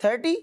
30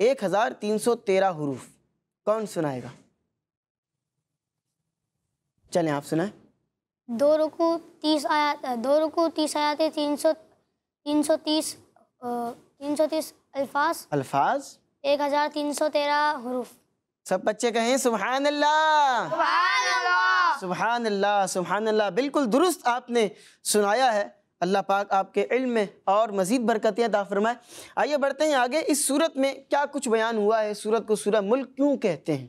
1313 حروف، کون سنائے گا؟ چلیں آپ سنائیں۔ 2 رکوع 30 آیات، 2 رکوع 30 آیاتیں، 330 الفاظ، 1313 حروف۔ سب بچے کہیں سبحان اللہ، سبحان اللہ۔ سبحان اللہ، سبحان اللہ، بالکل درست آپ نے سنایا ہے۔ اللہ پاک آپ کے علم میں اور مزید برکتیں عطا فرمائے۔ آئیے بڑھتے ہیں آگے۔ اس سورت میں کیا کچھ بیان ہوا ہے؟ سورت کو سورہ ملک کیوں کہتے ہیں؟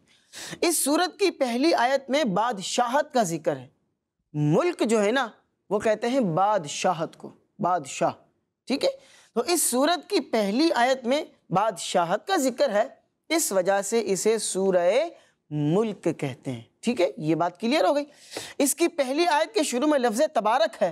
اس سورت کی پہلی آیت میں بادشاہت کا ذکر ہے۔ ملک جو ہے نا وہ کہتے ہیں بادشاہت کو، بادشاہ، ٹھیک ہے؟ تو اس سورت کی پہلی آیت میں بادشاہت کا ذکر ہے، اس وجہ سے اسے سورہ ملک کہتے ہیں، ٹھیک ہے؟ یہ بات کلیئر ہو گئی۔ اس کی پہلی آیت کے شروع میں لفظ تبارک ہے،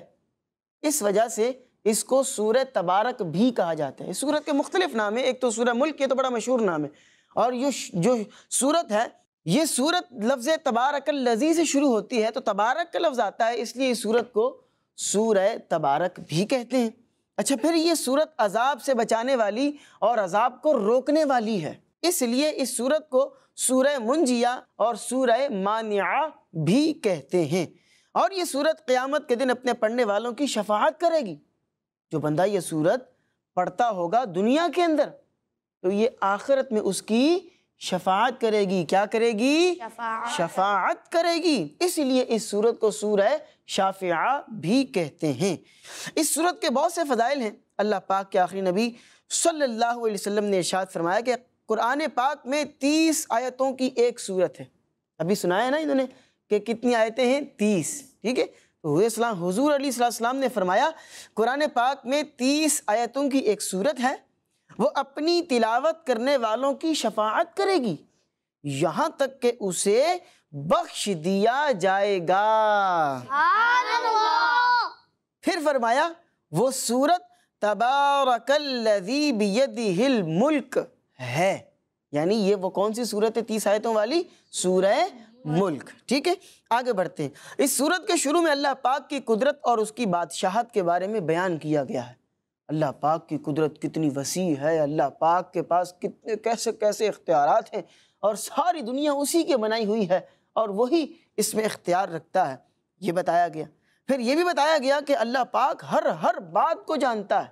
اس وجہ سے اس کو سورہ تبارک بھی کہا جاتا ہے۔ اس سورت کے مختلف نام ہیں، ایک تو سورہ ملک، یہ تو بڑا مشہور نام ہے، اور یہ جو سورت ہے یہ سورت لفظ تبارک الذی سے شروع ہوتی ہے، تو تبارک کا لفظ آتا ہے، اس لیے اس سورت کو سورہ تبارک بھی کہتے ہیں۔ اچھا، پھر یہ سورت عذاب سے بچانے والی اور عذاب کو روکنے والی ہے، اس لیے اس سورت کو سورہ منجیہ اور سورہ مانعہ بھی کہتے ہیں۔ اور یہ سورت قیامت کے دن اپنے پڑھنے والوں کی شفاعت کرے گی۔ جو بندہ یہ سورت پڑھتا ہوگا دنیا کے اندر، تو یہ آخرت میں اس کی شفاعت کرے گی۔ کیا کرے گی؟ شفاعت کرے گی۔ اس لیے اس سورت کو سورہ شافعہ بھی کہتے ہیں۔ اس سورت کے بہت سے فضائل ہیں۔ اللہ پاک کے آخری نبی صلی اللہ علیہ وسلم نے ارشاد فرمایا کہ قرآن پاک میں 30 آیتوں کی ایک سورت ہے۔ ابھی سنایا ہے نا انہوں نے کہ کتنی آیتیں ہیں؟ 30، ٹھیک ہے؟ تو حضور علیہ السلام نے فرمایا قرآن پاک میں 30 آیتوں کی ایک سورت ہے، وہ اپنی تلاوت کرنے والوں کی شفاعت کرے گی یہاں تک کہ اسے بخش دیا جائے گا۔ پھر فرمایا وہ سورت تبارک الذی بیدہ الملک ہے، یعنی یہ وہ کون سی سورت ہے 30 آیتوں والی؟ سورہ ملک، ٹھیک ہے؟ آگے بڑھتے ہیں۔ اس سورت کے شروع میں اللہ پاک کی قدرت اور اس کی بادشاہت کے بارے میں بیان کیا گیا ہے۔ اللہ پاک کی قدرت کتنی وسیع ہے، اللہ پاک کے پاس کتنے کیسے کیسے اختیارات ہیں، اور ساری دنیا اسی کی بنائی ہوئی ہے اور وہی اس میں اختیار رکھتا ہے، یہ بتایا گیا۔ پھر یہ بھی بتایا گیا کہ اللہ پاک ہر بات کو جانتا ہے،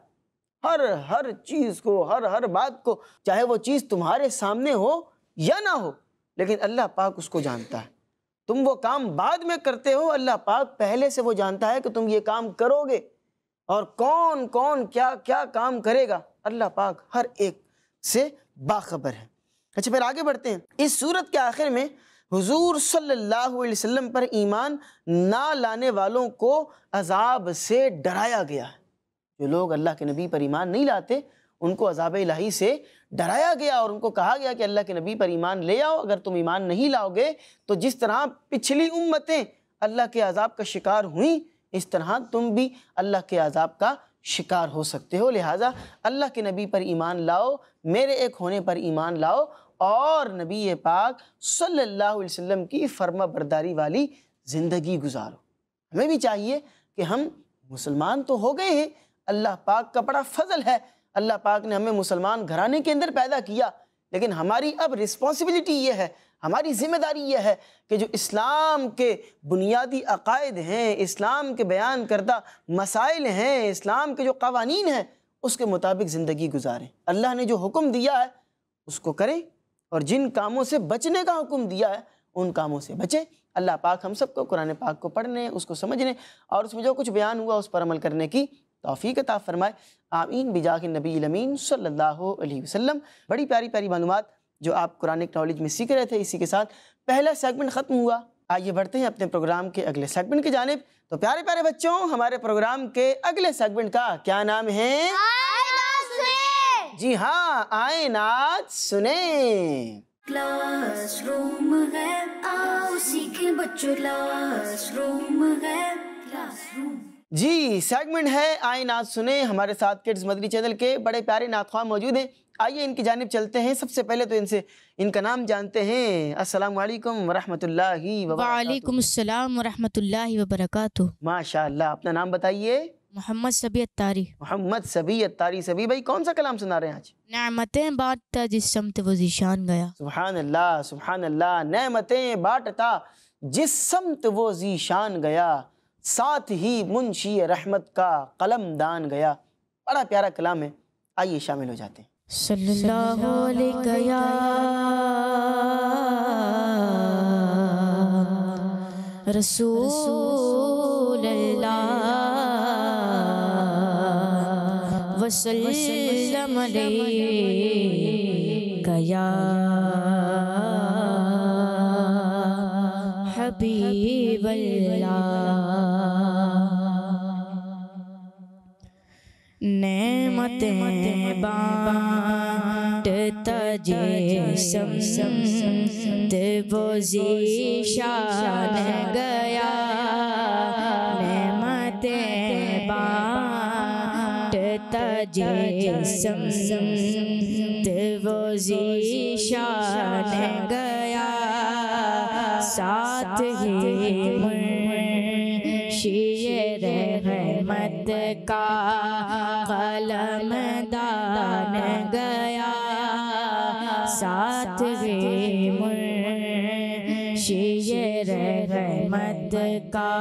ہر چیز کو، ہر بات کو، چاہے وہ چیز تمہارے سامنے ہو یا نہ ہو، لیکن اللہ پاک اس کو جانتا ہے۔ تم وہ کام بعد میں کرتے ہو، اللہ پاک پہلے سے وہ جانتا ہے کہ تم یہ کام کرو گے، اور کون کیا کام کرے گا، اللہ پاک ہر ایک سے باخبر ہے۔ اچھا، پھر آگے بڑھتے ہیں۔ اس سورت کے آخر میں حضور صلی اللہ علیہ وسلم پر ایمان نہ لانے والوں کو عذاب سے ڈرایا گیا ہے۔ جو لوگ اللہ کے نبی پر ایمان نہیں لاتے ان کو عذاب الہی سے ڈرایا گیا، اور ان کو کہا گیا کہ اللہ کے نبی پر ایمان لے آؤ، اگر تم ایمان نہیں لاؤ گے تو جس طرح پچھلی امتیں اللہ کے عذاب کا شکار ہوئیں، اس طرح تم بھی اللہ کے عذاب کا شکار ہو سکتے ہو۔ لہٰذا اللہ کے نبی پر ایمان لاؤ، میرے ایک ہونے پر ایمان لاؤ، اور نبی پاک صلی اللہ علیہ وسلم کی فرما برداری والی زندگی گزارو۔ ہمیں بھی چاہیے کہ ہم مسلمان تو ہو گئے ہیں، اللہ پاک کا بڑا فضل ہے، اللہ پاک نے ہمیں مسلمان گھرانے کے اندر پیدا کیا، لیکن ہماری اب رسپانسبلٹی یہ ہے، ہماری ذمہ داری یہ ہے کہ جو اسلام کے بنیادی عقائد ہیں، اسلام کے بیان کردہ مسائل ہیں، اسلام کے جو قوانین ہیں، اس کے مطابق زندگی گزاریں۔ اللہ نے جو حکم دیا ہے اس کو کریں، اور جن کاموں سے بچنے کا حکم دیا ہے ان کاموں سے بچیں۔ اللہ پاک ہم سب کو قرآن پاک کو پڑھنے، اس کو سمجھنے، اور اس میں جو کچھ بیان ہوا اس پر عمل کرنے کی توفیق عطا فرمائے۔ آمین بجاہ النبی الامین صلی اللہ علیہ وسلم۔ بڑی پیاری پیاری معلومات جو آپ قرآنک نالج میں سیکھ رہے تھے، اسی کے ساتھ پہلا سیگمنٹ ختم ہوا۔ آئیے بڑھتے ہیں اپنے پروگرام کے اگلے سیگمنٹ کی جانب۔ تو پیارے پیارے بچوں، ہمارے پروگرام کے اگلے سیگمنٹ کا کیا نام ہے؟ جی ہاں، آئیں نعت سنیں۔ کلاس روم ہے، آؤ سیکھیں بچوں، کلاس روم ہے، کلاس روم۔ جی، سیگمنٹ ہے آئیں نعت سنیں۔ ہمارے ساتھ کڈز مدنی چینل کے بڑے پیارے نعت خواہ موجود ہیں، آئیے ان کی جانب چلتے ہیں۔ سب سے پہلے تو ان کا نام جانتے ہیں۔ السلام علیکم ورحمۃ اللہ وبرکاتہ۔ وعلیکم السلام ورحمۃ اللہ وبرکاتہ۔ ماشاء اللہ، اپنا نام بتائیے۔ محمد صبی اتاری۔ محمد صبی اتاری۔ صبی بھائی کون سا کلام سنا رہے ہیں آج؟ نعمتیں بانٹتا جس سمت وہ ذیشان گیا۔ سبحان اللہ سبحان اللہ۔ نعمتیں بانٹتا جس سمت وہ ذیشان گیا، ساتھ ہی منشی رحمت کا قلم دان گیا۔ بڑا پیارا کلام ہے، آئیے شامل ہو جاتے ہیں۔ صلی اللہ علیہ یا رسول اللہ وسلم علیک یا حبیب اللہ۔ نعمتیں بانٹتا جسم وہ ذیشان گیا، نعمتیں بانٹتا جسم وہ ذیشان گیا، ساتھ ہی منشی رحمت کا قلم دان گیا، ساتھ ہی منشی رحمت کا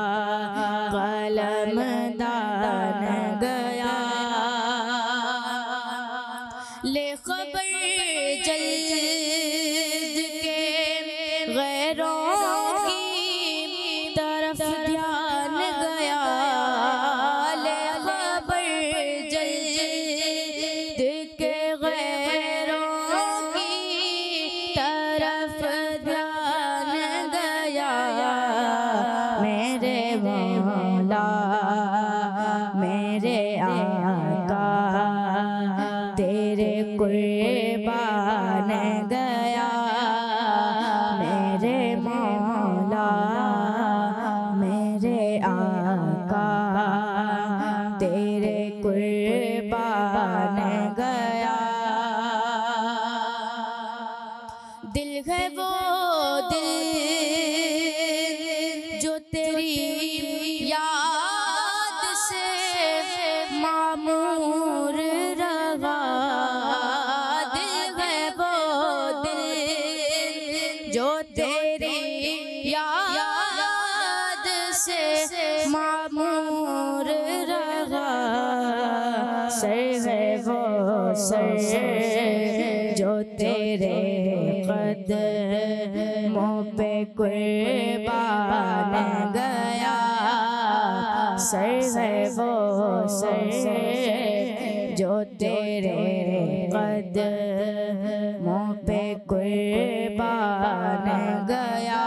قلم دان گیا، لے خبر جلد کے غیروں کی طرف دھیان گیا، لے خبر جلد کے غیروں کی طرف دھیان گیا، میرے مولا میرے آقا تیرے قربان گیا، میرے مولا میرے آقا تیرے قربان گیا، دل ہے وہ دل جو تیری یاد سے معمور رہا، دل ہے وہ دل جو تیری یاد سے معمور رہا، سر ہے وہ سر جو تیرے قدموں پہ قربان گیا، سر ہے وہ سر جو تیرے قدموں پہ قربان گیا،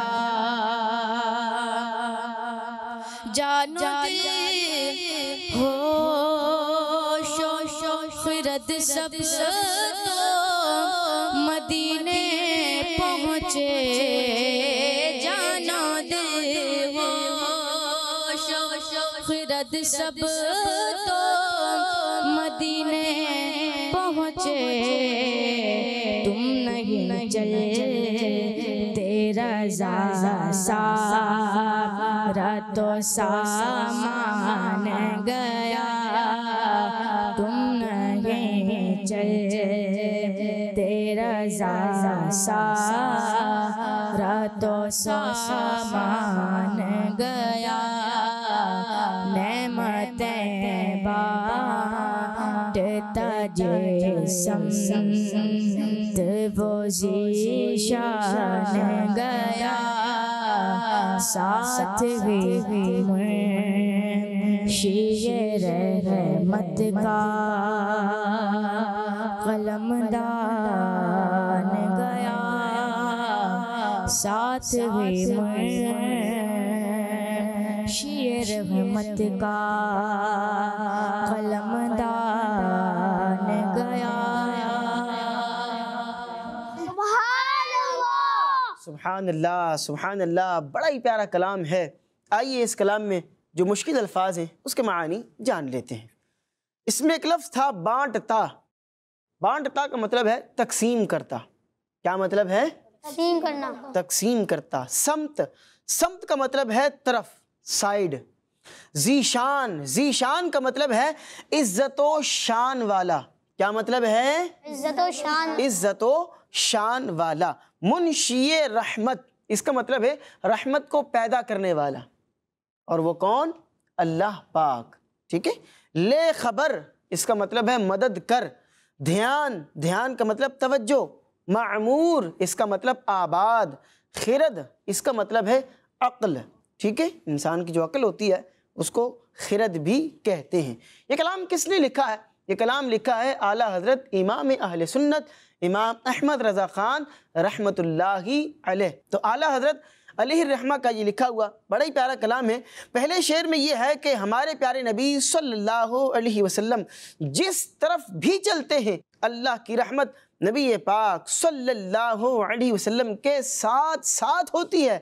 جانو دل ہوش و خرد سب تو مدینے پہنچے، جانو دل ہوش و خرد سب تو مدینے پہنچے، تم نہیں چل تیرا سارا تو سامان گیا، تم نہیں چل تیرا سارا تو سامان گیا، نعمتیں بانٹتا جسم وہ ذیشان گیا، ساتھ ہی منشی رحمت کا قلم دان گیا، ساتھ ہی منشی رحمت کا قلم دان گیا۔ سبحان اللہ سبحان اللہ، بڑا ہی پیارا کلام ہے۔ آئیے اس کلام میں جو مشکل الفاظ ہیں اس کے معانی جان لیتے ہیں۔ اس میں ایک لفظ تھا بانٹتا۔ بانٹتا کا مطلب ہے تقسیم کرتا۔ کیا مطلب ہے؟ تقسیم کرنا۔ تقسیم کرتا۔ سمت، سمت کا مطلب ہے طرف، سائیڈ۔ ذیشان، ذیشان کا مطلب ہے عزت و شان والا. کیا مطلب ہے؟ عزت و شان. عزت و شان والا. منشی رحمت، اس کا مطلب ہے رحمت کو پیدا کرنے والا، اور وہ کون؟ اللہ پاک. ٹھیک ہے. لے خبر، اس کا مطلب ہے مدد کر. دھیان، دھیان کا مطلب توجہ. معمور، اس کا مطلب آباد. خرد، اس کا مطلب ہے عقل. ٹھیک ہے. انسان کی جو عقل ہوتی ہے اس کو خرد بھی کہتے ہیں. یہ کلام کس نے لکھا ہے؟ یہ کلام لکھا ہے اعلیٰ حضرت امام اہل سنت امام احمد رضا خان رحمۃ اللہ علیہ. تو اعلیٰ حضرت علیہ الرحمہ کا یہ لکھا ہوا بڑا ہی پیارا کلام ہے. پہلے شعر میں یہ ہے کہ ہمارے پیارے نبی صلی اللہ علیہ وسلم جس طرف بھی چلتے ہیں اللہ کی رحمت نبی پاک صلی اللہ علیہ وسلم کے ساتھ ساتھ ہوتی ہے،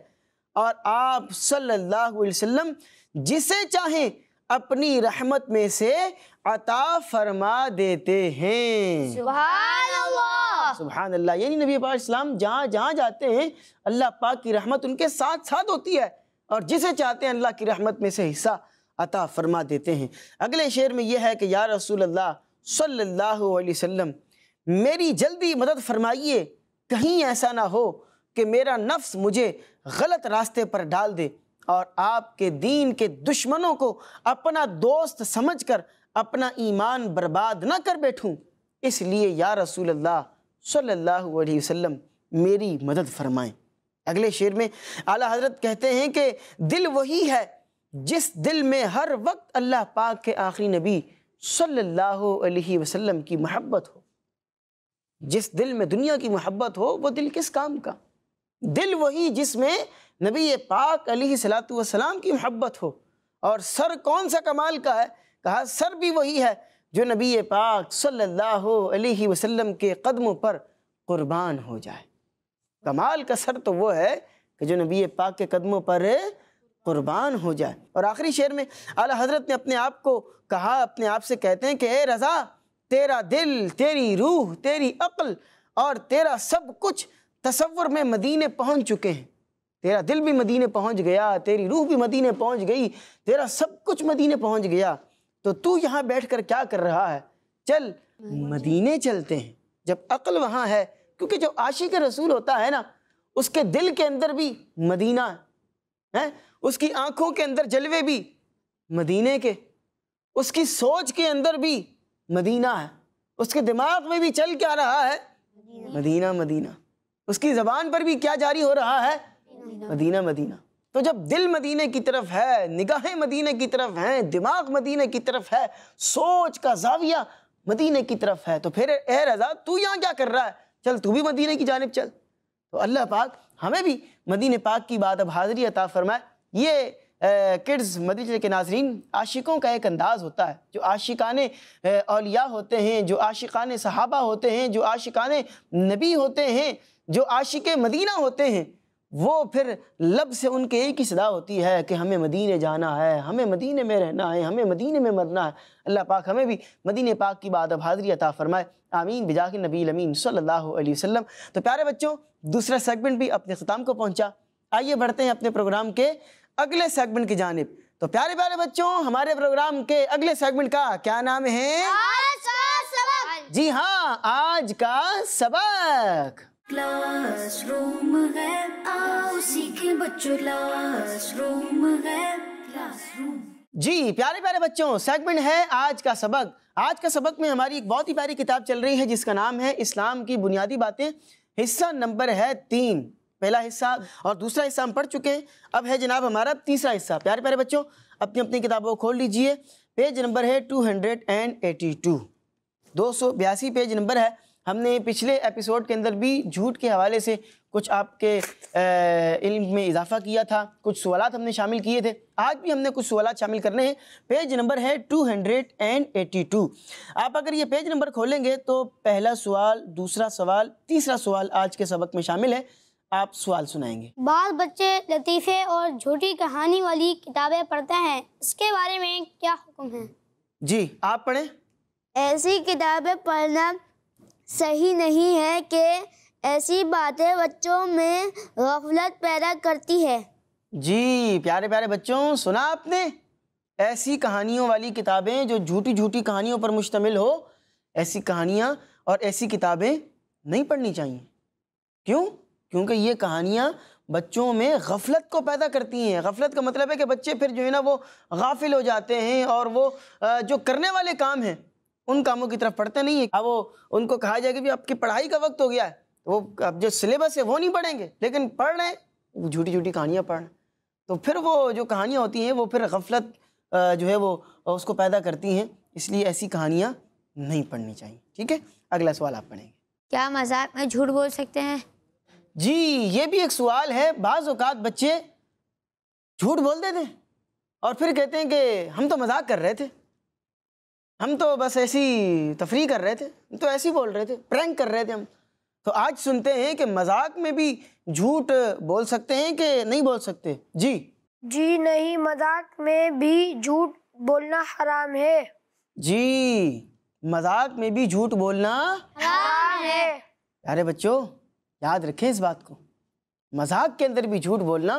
اور آپ صلی اللہ علیہ وسلم جسے چاہیں اپنی رحمت میں سے عطا فرما دیتے ہیں. سبحان اللہ. سبحان اللہ. یعنی نبی پاک اسلام جہاں جہاں جاتے ہیں اللہ پاک کی رحمت ان کے ساتھ ساتھ ہوتی ہے، اور جسے چاہتے ہیں اللہ کی رحمت میں سے حصہ عطا فرما دیتے ہیں. اگلے شعر میں یہ ہے کہ یا رسول اللہ صلی اللہ علیہ وسلم میری جلدی مدد فرمائیے، کہیں ایسا نہ ہو کہ میرا نفس مجھے غلط راستے پر ڈال دے اور آپ کے دین کے دشمنوں کو اپنا دوست سمجھ کر اپنا ایمان برباد نہ کر بیٹھوں، اس لیے یا رسول اللہ صلی اللہ علیہ وسلم میری مدد فرمائیں. اگلے شعر میں اعلیٰ حضرت کہتے ہیں کہ دل وہی ہے جس دل میں ہر وقت اللہ پاک کے آخری نبی صلی اللہ علیہ وسلم کی محبت ہو. جس دل میں دنیا کی محبت ہو وہ دل کس کام کا؟ دل وہی جس میں نبی پاک علیہ الصلوۃ والسلام کی محبت ہو. اور سر کون سا کمال کا ہے؟ کہا سر بھی وہی ہے جو نبی پاک صلی اللہ علیہ وسلم کے قدموں پر قربان ہو جائے. کمال کا سر تو وہ ہے کہ جو نبی پاک کے قدموں پر قربان ہو جائے. اور آخری شعر میں اعلیٰ حضرت نے اپنے آپ کو کہا، اپنے آپ سے کہتے ہیں کہ اے رضا تیرا دل، تیری روح، تیری عقل اور تیرا سب کچھ تصور میں مدینے پہنچ چکے ہیں. تیرا دل بھی مدینے پہنچ گیا، تیری روح بھی مدینے پہنچ گئی، تیرا سب کچھ مدینے پہنچ گیا، تو یہاں بیٹھ کر کیا کر رہا ہے؟ چل مدینے چلتے ہیں. جب عقل وہاں ہے، کیونکہ جو عاشق رسول ہوتا ہے نا اس کے دل کے اندر بھی مدینہ ہے، اس کی آنکھوں کے اندر جلوے بھی مدینے کے، اس کی سوچ کے اندر بھی مدینہ ہے، اس کے دماغ میں بھی چل کیا رہا ہے؟ مدینہ مدینہ. اس کی زبان پر بھی کیا جاری ہو رہا ہے؟ مدینہ مدینہ. تو جب دل مدینے کی طرف ہے، نگاہیں مدینے کی طرف ہیں، دماغ مدینے کی طرف ہے، سوچ کا زاویہ مدینے کی طرف ہے، تو پھر اے رضا تو یہاں کیا کر رہا ہے؟ چل تو بھی مدینے کی جانب چل. تو اللہ پاک ہمیں بھی مدینے پاک کی بات اب حاضری عطا فرمائے. یہ کڈز مدینے کے ناظرین، عاشقوں کا ایک انداز ہوتا ہے، جو عاشقان اولیاء ہوتے ہیں، جو عاشقان صحابہ ہوتے ہیں، جو عاشقان نبی ہوتے ہیں، جو عاشق مدینہ ہوتے ہیں، وہ پھر لب سے ان کے ایک ہی صدا ہوتی ہے کہ ہمیں مدینے جانا ہے، ہمیں مدینے میں رہنا ہے، ہمیں مدینے میں مرنا ہے. اللہ پاک ہمیں بھی مدینے پاک کی بات اب حاضری عطا فرمائے. آمین بجاہ نبی الامین صلی اللہ علیہ وسلم. تو پیارے بچوں، دوسرا سیگمنٹ بھی اپنے اختتام کو پہنچا. آئیے بڑھتے ہیں اپنے پروگرام کے اگلے سیگمنٹ کی جانب. تو پیارے پیارے بچوں، ہمارے پروگرام کے اگلے سیگمنٹ کا کیا نام ہے؟ جی ہاں، آج کا سبق. کلاس روم ہے، آؤ سیکھیں بچوں، کلاس روم ہے، کلاس روم. جی پیارے پیارے بچوں، سیگمنٹ ہے آج کا سبق. آج کا سبق میں ہماری ایک بہت ہی پیاری کتاب چل رہی ہے جس کا نام ہے اسلام کی بنیادی باتیں. حصہ نمبر ہے 3. پہلا حصہ اور دوسرا حصہ ہم پڑھ چکے ہیں. اب ہے جناب ہمارا تیسرا حصہ. پیارے پیارے بچوں، اپنی اپنی کتابوں کو کھول لیجئے. پیج نمبر ہے 282. 282 پیج نمبر ہے. ہم نے پچھلے ایپیسوڈ کے اندر بھی جھوٹ کے حوالے سے کچھ آپ کے علم میں اضافہ کیا تھا، کچھ سوالات ہم نے شامل کیے تھے. آج بھی ہم نے کچھ سوالات شامل کرنے ہیں. پیج نمبر ہے 282. آپ اگر یہ پیج نمبر کھولیں گے تو پہلا سوال، دوسرا سوال، تیسرا سوال آج کے سبق میں شامل ہے. آپ سوال سنائیں گے. بعض بچے لطیفے اور جھوٹی کہانی والی کتابیں پڑھتے ہیں، اس کے بارے میں کیا حکم ہے؟ جی آپ پڑھیں. ایسی کتابیں پڑھنا صحیح نہیں ہے کہ ایسی باتیں بچوں میں غفلت پیدا کرتی ہے. جی پیارے پیارے بچوں، سنا آپ نے؟ ایسی کہانیوں والی کتابیں جو جھوٹی جھوٹی کہانیوں پر مشتمل ہو، ایسی کہانیاں اور ایسی کتابیں نہیں پڑھنی چاہیے۔ کیوں؟ کیونکہ یہ کہانیاں بچوں میں غفلت کو پیدا کرتی ہیں۔ غفلت کا مطلب ہے کہ بچے پھر جو ہے نا وہ غافل ہو جاتے ہیں اور وہ جو کرنے والے کام ہیں ان کاموں کی طرف پڑھتے نہیں ہیں۔ اب وہ ان کو کہا جائے کہ بھی آپ کی پڑھائی کا وقت ہو گیا ہے، وہ اب جو سلیبس ہے وہ نہیں پڑھیں گے، لیکن پڑھ رہے ہیں، وہ جھوٹی جھوٹی کہانیاں پڑھ رہے ہیں، تو پھر وہ جو کہانیاں ہوتی ہیں وہ پھر غفلت جو ہے وہ اس کو پیدا کرتی ہیں۔ اس لیے ایسی کہانیاں نہیں پڑھنی چاہیے۔ ٹھیک ہے، اگلا سوال آپ پڑھیں گے۔ کیا مذاق میں جھوٹ بول سکتے ہیں؟ جی یہ بھی ایک سوال ہے۔ بعض اوقات بچے جھوٹ بول دیتے ہیں اور پھر کہتے ہیں کہ ہم تو مذاق کر رہے تھے، ہم تو بس ایسی تفریح کر رہے تھے، ہم تو ایسے ہی بول رہے تھے، پرینک کر رہے تھے ہم۔ تو آج سنتے ہیں کہ مذاق میں بھی جھوٹ بول سکتے ہیں کہ نہیں بول سکتے؟ جی نہیں، مذاق میں بھی جھوٹ بولنا حرام ہے۔ جی مذاق میں بھی جھوٹ بولنا حرام ہے۔ پیارے بچوں یاد رکھیں اس بات کو، مذاق کے اندر بھی جھوٹ بولنا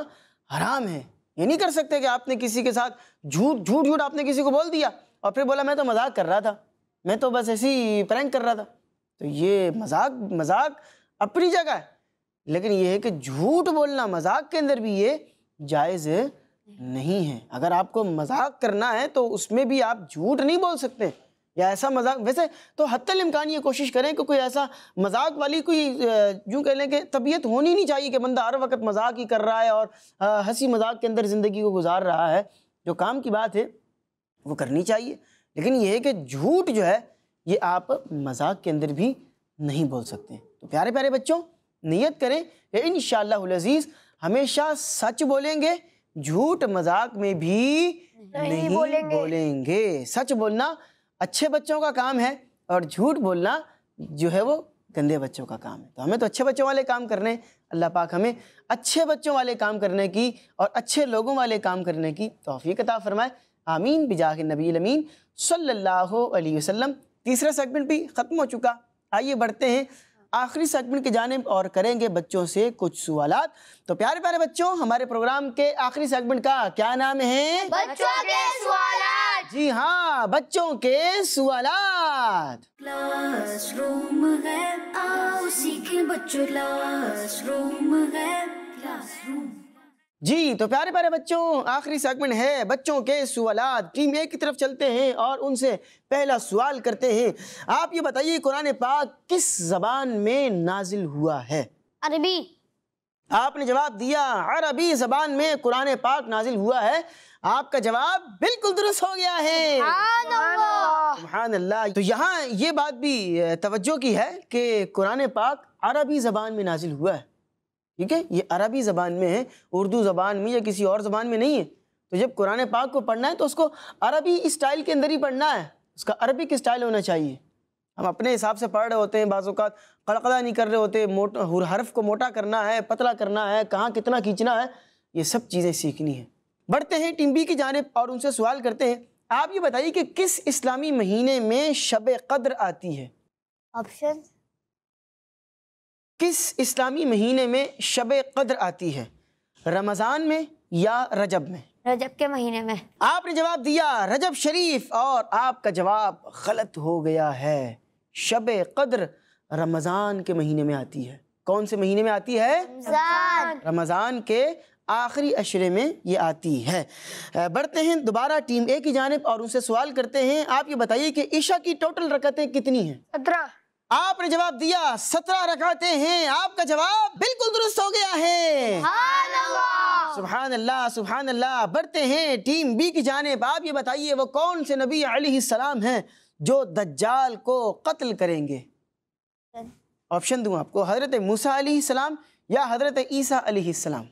حرام ہے۔ یہ نہیں کر سکتے کہ آپ نے کسی کے ساتھ جھوٹ آپ نے کسی کو بول دیا اور پھر بولا میں تو مذاق کر رہا تھا، میں تو بس ایسی پرینک کر رہا تھا۔ تو یہ مذاق اپنی جگہ ہے، لیکن یہ ہے کہ جھوٹ بولنا مذاق کے اندر بھی یہ جائز نہیں ہے۔ اگر آپ کو مذاق کرنا ہے تو اس میں بھی آپ جھوٹ نہیں بول سکتے، یا ایسا مذاق، ویسے تو حتی الامکان یہ کوشش کریں کہ کوئی ایسا مذاق والی کوئی یوں کہہ لیں کہ طبیعت ہونی نہیں چاہیے کہ بندہ ہر وقت مذاق ہی کر رہا ہے اور ہنسی مذاق کے اندر زندگی کو گزار رہا ہے۔ جو کام کی بات ہے وہ کرنی چاہیے، لیکن یہ ہے کہ جھوٹ جو ہے یہ آپ مذاق کے اندر بھی نہیں بول سکتے۔ تو پیارے پیارے بچوں نیت کریں کہ انشاءاللہ العزیز ہمیشہ سچ بولیں گے، جھوٹ مذاق میں بھی نہیں بولیں گے۔ سچ بولنا اچھے بچوں کا کام ہے اور جھوٹ بولنا جو ہے وہ گندے بچوں کا کام ہے۔ تو ہمیں تو اچھے بچوں والے کام کرنے، اللہ پاک ہمیں اچھے بچوں والے کام کرنے کی اور اچھے لوگوں والے کام کرنے کی توفیق عطا فرمائے، آمین بجاہ النبی الامین صلی اللہ علیہ وسلم۔ تیسرا سیگمنٹ بھی ختم ہو چکا، آئیے بڑھتے ہیں آخری سیگمنٹ کی جانب اور کریں گے بچوں سے کچھ سوالات۔ تو پیارے پیارے بچوں ہمارے پروگرام کے آخری سیگمنٹ کا کیا نام ہے؟ بچوں کے سوالات۔ جی ہاں، بچوں کے سوالات۔ کلاس روم ہے، آؤ سیکھیں بچوں، کلاس روم ہے، کلاس روم۔ جی تو پیارے پیارے بچوں آخری سیگمنٹ ہے بچوں کے سوالات۔ ٹیم اے کی طرف چلتے ہیں اور ان سے پہلا سوال کرتے ہیں۔ آپ یہ بتائیے قرآن پاک کس زبان میں نازل ہوا ہے؟ عربی۔ آپ نے جواب دیا عربی زبان میں قرآن پاک نازل ہوا ہے۔ آپ کا جواب بالکل درست ہو گیا ہے، سبحان اللہ۔ تو یہاں یہ بات بھی توجہ کی ہے کہ قرآن پاک عربی زبان میں نازل ہوا ہے، ٹھیک ہے، یہ عربی زبان میں ہے، اردو زبان میں یا کسی اور زبان میں نہیں ہے۔ تو جب قرآن پاک کو پڑھنا ہے تو اس کو عربی اسٹائل کے اندر ہی پڑھنا ہے، اس کا عربک اسٹائل ہونا چاہیے۔ ہم اپنے حساب سے پڑھ رہے ہوتے ہیں، بعض اوقات قلقلہ نہیں کر رہے ہوتے، حرف کو موٹا کرنا ہے، پتلا کرنا ہے، کہاں کتنا کھینچنا ہے، یہ سب چیزیں سیکھنی ہیں۔ بڑھتے ہیں ٹیم بی کی جانب اور ان سے سوال کرتے ہیں۔ آپ یہ بتائیے کہ کس اسلامی مہینے میں شب قدر آتی ہے؟ آپشن۔ کس اسلامی مہینے میں شب قدر آتی ہے؟ رمضان میں یا رجب میں؟ رجب کے مہینے میں۔ آپ نے جواب دیا رجب شریف، اور آپ کا جواب غلط ہو گیا ہے۔ شب قدر رمضان کے مہینے میں آتی ہے۔ کون سے مہینے میں آتی ہے؟ رمضان کے آخری عشرے میں یہ آتی ہے۔ بڑھتے ہیں دوبارہ ٹیم اے کی جانب اور ان سے سوال کرتے ہیں۔ آپ یہ بتائیے کہ عشاء کی ٹوٹل رکعتیں کتنی ہیں؟ 17۔ آپ نے جواب دیا 17 رکعتیں ہیں۔ آپ کا جواب بالکل درست ہو گیا ہے، سبحان اللہ سبحان اللہ۔ بڑھتے ہیں ٹیم بی کی جانب۔ آپ یہ بتائیے وہ کون سے نبی علیہ السلام ہیں جو دجال کو قتل کریں گے؟ آپشن دوں آپ کو، حضرت موسیٰ علیہ السلام یا حضرت عیسیٰ علیہ السلام؟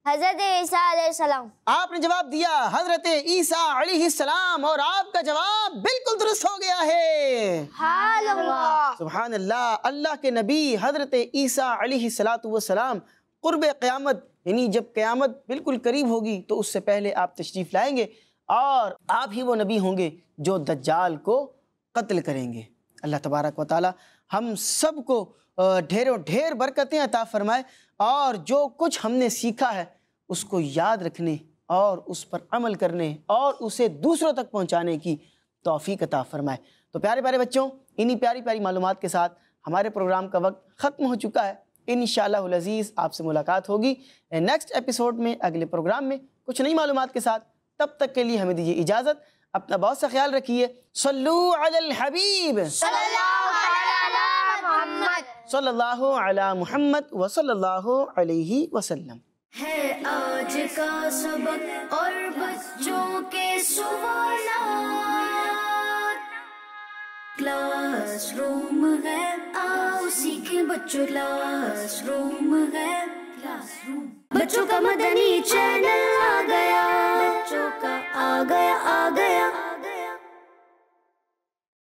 حضرت عیسیٰ علیہ السلام۔ آپ نے جواب دیا حضرت عیسیٰ علیہ السلام، اور آپ کا جواب بالکل درست ہو گیا ہے، سبحان اللہ۔ اللہ کے نبی حضرت عیسیٰ علیہ السلام قرب قیامت، یعنی جب قیامت بالکل قریب ہوگی تو اس سے پہلے آپ تشریف لائیں گے اور آپ ہی وہ نبی ہوں گے جو دجال کو قتل کریں گے۔ اللہ تبارک و تعالی ہم سب کو ڈھیروں ڈھیر برکتیں عطا فرمائے، اور جو کچھ ہم نے سیکھا ہے اس کو یاد رکھنے اور اس پر عمل کرنے اور اسے دوسروں تک پہنچانے کی توفیق عطا فرمائے۔ تو پیارے پیارے بچوں، انہی پیاری پیاری معلومات کے ساتھ ہمارے پروگرام کا وقت ختم ہو چکا ہے۔ انشاءاللہ العزیز آپ سے ملاقات ہوگی نیکسٹ ایپیسوڈ میں، اگلے پروگرام میں کچھ نئی معلومات کے ساتھ۔ تب تک کے لیے ہمیں دیجیے اجازت، اپنا بہت سا خیال رکھیے۔ صلو علی الحبیب صلی اللہ علی محمد وصلی اللہ علیہ وسلم۔ ہے آج کا سبق اور بچوں کے سوالات، کلاس روم ہے، آؤ سیکھیں بچوں، کلاس روم ہے، کلاس روم۔ بچوں کا مدنی چینل آ گیا، بچوں کا آ گیا